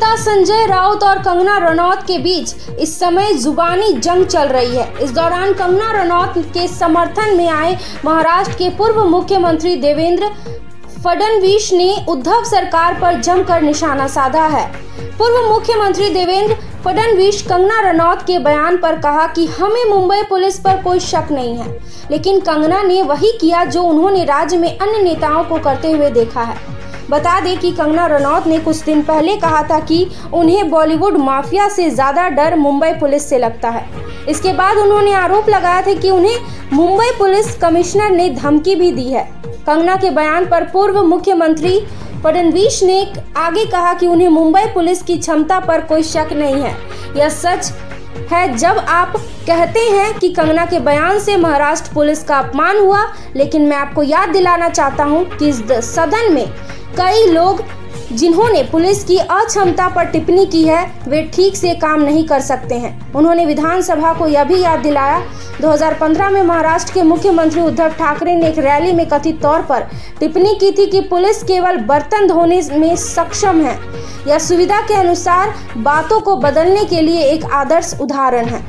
नेता संजय राउत और कंगना रनौत के बीच इस समय जुबानी जंग चल रही है। इस दौरान कंगना रनौत के समर्थन में आए महाराष्ट्र के पूर्व मुख्यमंत्री देवेंद्र फडणवीस ने उद्धव सरकार पर जमकर निशाना साधा है। पूर्व मुख्यमंत्री देवेंद्र फडणवीस कंगना रनौत के बयान पर कहा कि हमें मुंबई पुलिस पर कोई शक नहीं है, लेकिन कंगना ने वही किया जो उन्होंने राज्य में अन्य नेताओं को करते हुए देखा है। बता दें कि कंगना रनौत ने कुछ दिन पहले कहा था कि उन्हें बॉलीवुड माफिया से ज्यादा डर मुंबई पुलिस से लगता है। इसके बाद उन्होंने आरोप लगाया था कि उन्हें मुंबई पुलिस कमिश्नर ने धमकी भी दी है। कंगना के बयान पर पूर्व मुख्यमंत्री फडणवीस ने आगे कहा कि उन्हें मुंबई पुलिस की क्षमता पर कोई शक नहीं है। यह सच है जब आप कहते हैं कि कंगना के बयान से महाराष्ट्र पुलिस का अपमान हुआ, लेकिन मैं आपको याद दिलाना चाहता हूं कि इस सदन में कई लोग जिन्होंने पुलिस की अक्षमता पर टिप्पणी की है वे ठीक से काम नहीं कर सकते हैं। उन्होंने विधानसभा को यह भी याद दिलाया 2015 में महाराष्ट्र के मुख्यमंत्री उद्धव ठाकरे ने एक रैली में कथित तौर पर टिप्पणी की थी कि पुलिस केवल बर्तन धोने में सक्षम है। यह सुविधा के अनुसार बातों को बदलने के लिए एक आदर्श उदाहरण है।